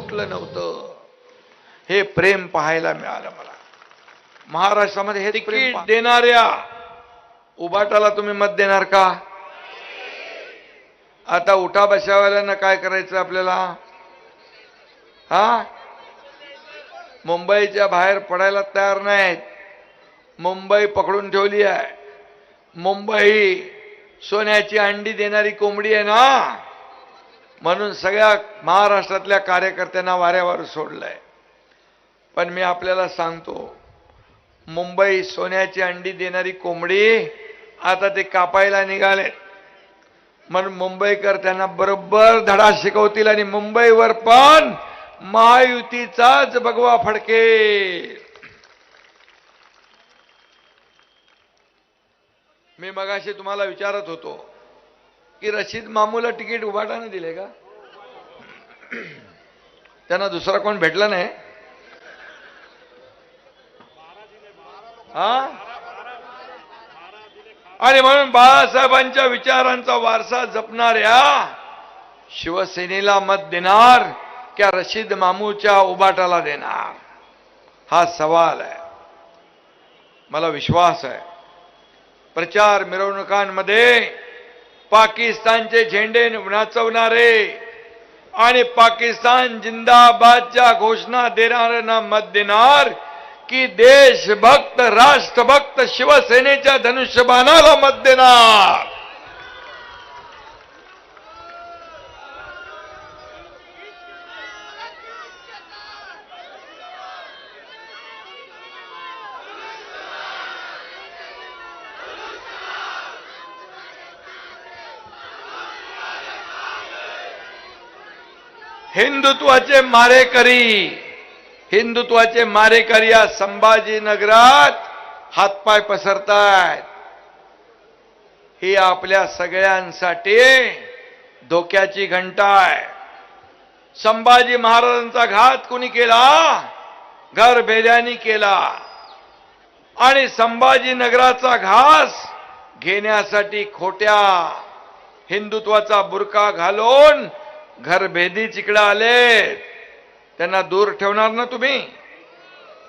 फुटलं नव्हतं. हे प्रेम पाहायला मिळालं मला महाराष्ट्रामध्ये. हे तिकीट देणाऱ्या उबाटाला तुम्ही मत देणार का? आता उठा बशावाल्यांना काय करायचं आपल्याला? हा, मुंबईच्या बाहेर पडायला तयार नाहीत. मुंबई पकडून ठेवली आहे. मुंबई सोन्याची अंडी देणारी कोंबडी आहे ना, म्हणून सगळ्या महाराष्ट्रातल्या कार्यकर्त्यांना वाऱ्यावर सोडलंय. पण मी आपल्याला सांगतो, मुंबई सोन्याची अंडी देणारी कोंबडी आता ते कापायला निघाले. म्हणून मुंबईकर त्यांना बरोबर धडा शिकवतील आणि मुंबईवर पण महायुतीचाच भगवा फडके. मी मगाशी तुम्हाला विचारत होतो की रशीद मामूला तिकीट उभाटाने दिले का? त्यांना दुसरा कोण भेटला नाही. हा, आणि म्हणून बाळासाहेबांच्या विचारांचा वारसा जपणाऱ्या शिवसेनेला मत देणार क्या रशीद मामूच्या उबाटाला देणार? हा सवाल आहे. मला विश्वास आहे प्रचार मिरवणुकांमध्ये पाकिस्तानचे झेंडे नाचवणारे आणि पाकिस्तान जिंदाबादच्या घोषणा देणाऱ्यांना मत देणार की देशभक्त राष्ट्रभक्त शिवसेनेच्या धनुष्यबाणाला मत देणार? हिंदुत्वाचे मारेकरी या संभाजीनगरात हातपाय पसरतायत. ही आपल्या सगळ्यांसाठी धोक्याची घंटा आहे. संभाजी महाराजांचा घात कुणी केला? घरभेद्यांनी केला. आणि संभाजीनगराचा घास घेण्यासाठी खोट्या हिंदुत्वाचा बुरका घालून घरभेदी तिकडे आले. त्यांना दूर ठेवणार ना तुम्ही?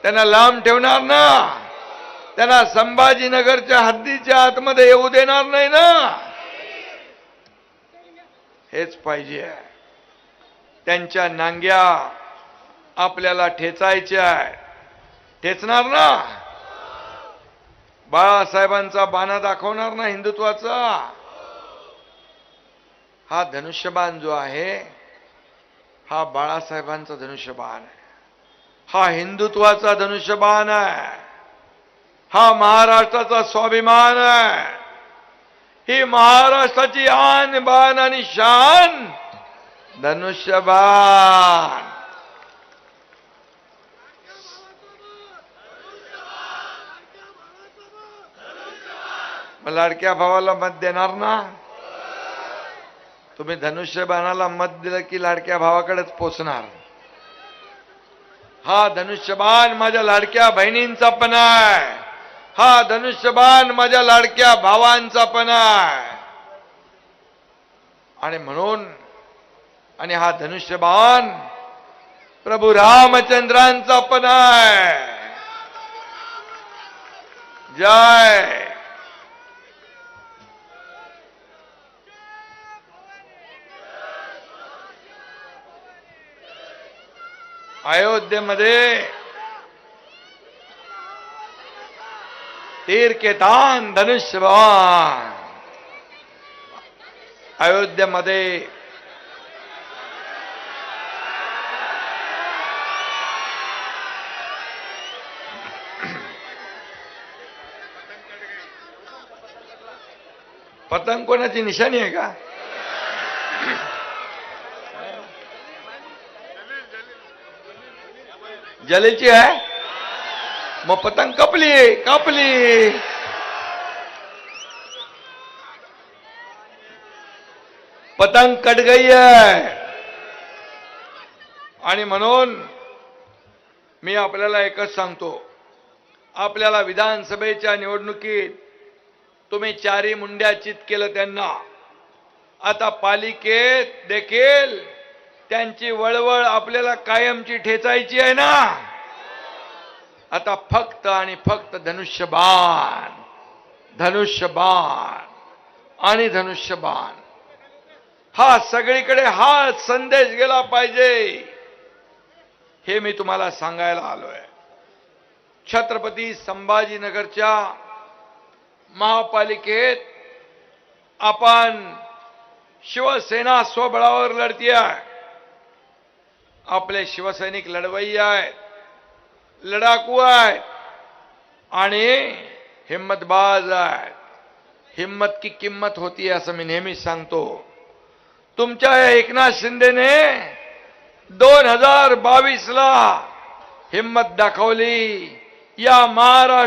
त्यांना लांब ठेवणार ना? त्यांना संभाजीनगरच्या हद्दीच्या आतमध्ये येऊ देणार नाही ना? हेच पाहिजे. त्यांच्या नांग्या आपल्याला ठेचायच्या. ठेचणार ना? बाळासाहेबांचा बाणा दाखवणार ना हिंदुत्वाचा? हा धनुष्यबाण जो आहे हा बाळासाहेबांचा धनुष्यबाण आहे. हा हिंदुत्वाचा धनुष्यबाण आहे. हा महाराष्ट्राचा स्वाभिमान आहे. ही महाराष्ट्राची आन बान आणि शान धनुष्यबाण. लाडक्या भावाला मत देणार ना? तुम्ही धनुष्यबाणाला मत दिलं की लाडक्या भावाकडेच पोचणार. हा धनुष्यबाण माझ्या लाडक्या बहिणींचा पण आहे. हा धनुष्यबाण माझ्या लाडक्या भावांचा पण आहे. आणि म्हणून हा धनुष्यबाण प्रभू रामचंद्रांचा पण आहे. जय. अयोध्येमध्ये तीर के तान धनुष्यबाण. अयोध्येमध्ये पतंग कोणाची निशाणी आहे का? जलेची आहे. मग पतंग कापली. पतंग कट गई है. आणि म्हणून मी आपल्याला एकच सांगतो, आपल्याला विधानसभेच्या निवडणुकीत तुम्ही चारी मुंड्या चित केलं त्यांना. आता पालिकेत देखील त्यांची वळवळ आपल्याला कायमची ठेचायची आहे ना. आता फक्त आणि फक्त धनुष्यबाण, धनुष्यबाण आणि धनुष्यबाण, हा सगळीकडे हा संदेश गेला पाहिजे, हे मी तुम्हाला सांगायला आलोय. छत्रपती संभाजीनगरच्या महापालिकेत आपण शिवसेना स्वबळावर लढतीये. आपले शिवसैनिक लढवय्ये आहेत, लढाकू आहेत आणि हिम्मतबाज आहेत. हिम्मत की किंमत होती असं मी नेहमीच सांगतो. तुमच्या या एकनाथ शिंदेने 2022ला हिम्मत दाखवली. या महाराष्ट्र